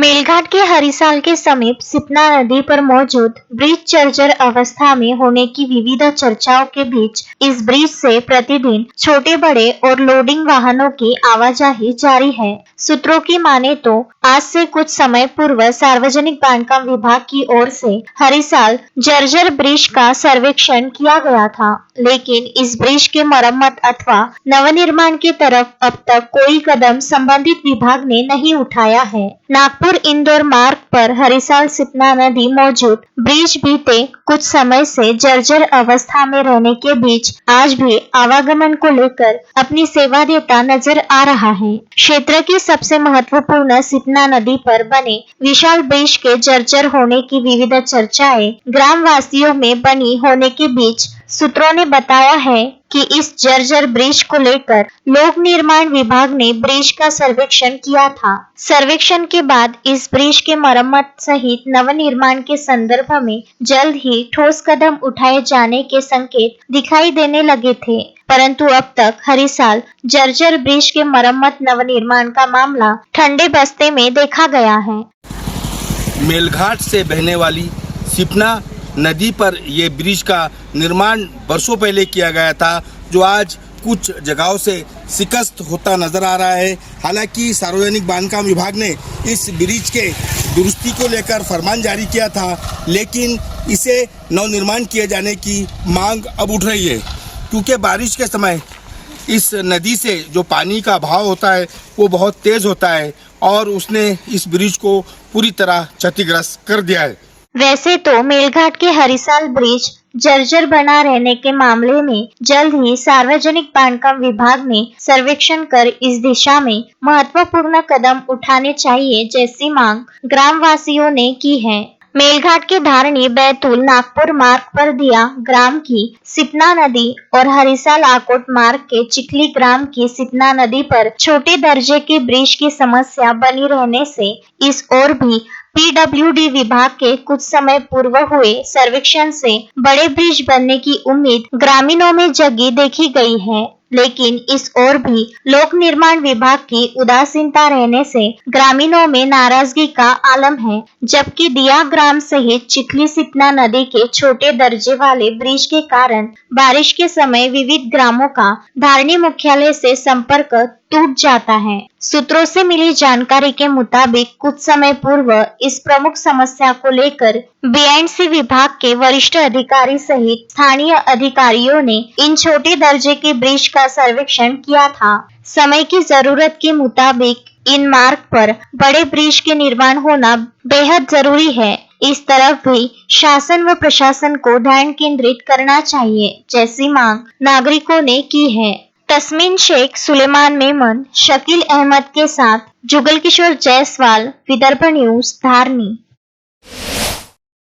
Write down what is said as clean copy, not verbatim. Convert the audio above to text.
मेलघाट के हरिसाल के समीप सिपना नदी पर मौजूद ब्रिज जर्जर अवस्था में होने की विविध चर्चाओं के बीच इस ब्रिज से प्रतिदिन छोटे बड़े और लोडिंग वाहनों की आवाजाही जारी है। सूत्रों की माने तो आज से कुछ समय पूर्व सार्वजनिक बांधकाम विभाग की ओर से हरिसाल जर्जर ब्रिज का सर्वेक्षण किया गया था, लेकिन इस ब्रिज के मरम्मत अथवा नवनिर्माण की तरफ अब तक कोई कदम संबंधित विभाग ने नहीं उठाया है। नागपुर इंदौर मार्ग पर हरिसाल सिपना नदी मौजूद ब्रिज बीते कुछ समय से जर्जर अवस्था में रहने के बीच आज भी आवागमन को लेकर अपनी सेवा देता नजर आ रहा है। क्षेत्र की सबसे महत्वपूर्ण सिपना नदी पर बने विशाल ब्रिज के जर्जर होने की विविध चर्चाएं ग्रामवासियों में बनी होने के बीच सूत्रों ने बताया है कि इस जर्जर ब्रिज को लेकर लोक निर्माण विभाग ने ब्रिज का सर्वेक्षण किया था। सर्वेक्षण के बाद इस ब्रिज के मरम्मत सहित नवनिर्माण के संदर्भ में जल्द ही ठोस कदम उठाए जाने के संकेत दिखाई देने लगे थे, परंतु अब तक हरिसाल जर्जर ब्रिज के मरम्मत नवनिर्माण का मामला ठंडे बस्ते में देखा गया है। मेलघाट से बहने वाली सिपना नदी पर यह ब्रिज का निर्माण वर्षों पहले किया गया था, जो आज कुछ जगहों से शिकस्त होता नजर आ रहा है। हालांकि सार्वजनिक बांधकाम विभाग ने इस ब्रिज के दुरुस्ती को लेकर फरमान जारी किया था, लेकिन इसे नवनिर्माण किए जाने की मांग अब उठ रही है, क्योंकि बारिश के समय इस नदी से जो पानी का बहाव होता है वो बहुत तेज होता है और उसने इस ब्रिज को पूरी तरह क्षतिग्रस्त कर दिया है। वैसे तो मेलघाट के हरिसाल ब्रिज जर्जर बना रहने के मामले में जल्द ही सार्वजनिक बांधकाम विभाग ने सर्वेक्षण कर इस दिशा में महत्वपूर्ण कदम उठाने चाहिए जैसी मांग ग्रामवासियों ने की है। मेलघाट के धारणी बैतूल नागपुर मार्ग पर दिया ग्राम की सिपना नदी और हरिसाल आकोट मार्ग के चिखली ग्राम की सिपना नदी पर छोटे दर्जे के ब्रिज की समस्या बनी रहने से इस ओर भी पीडब्ल्यूडी विभाग के कुछ समय पूर्व हुए सर्वेक्षण से बड़े ब्रिज बनने की उम्मीद ग्रामीणों में जगी देखी गई है, लेकिन इस ओर भी लोक निर्माण विभाग की उदासीनता रहने से ग्रामीणों में नाराजगी का आलम है। जबकि दिया ग्राम सहित चिखली सिपना नदी के छोटे दर्जे वाले ब्रिज के कारण बारिश के समय विविध ग्रामों का धारणी मुख्यालय से संपर्क टूट जाता है। सूत्रों से मिली जानकारी के मुताबिक कुछ समय पूर्व इस प्रमुख समस्या को लेकर बीएंडसी विभाग के वरिष्ठ अधिकारी सहित स्थानीय अधिकारियों ने इन छोटे दर्जे के ब्रिज का सर्वेक्षण किया था। समय की जरूरत के मुताबिक इन मार्ग पर बड़े ब्रिज के निर्माण होना बेहद जरूरी है। इस तरफ भी शासन व प्रशासन को ध्यान केंद्रित करना चाहिए जैसी मांग नागरिकों ने की है। तस्मीन शेख, सुलेमान मेमन, शकील अहमद के साथ जुगल किशोर जायसवाल, विदर्भ न्यूज, धारनी।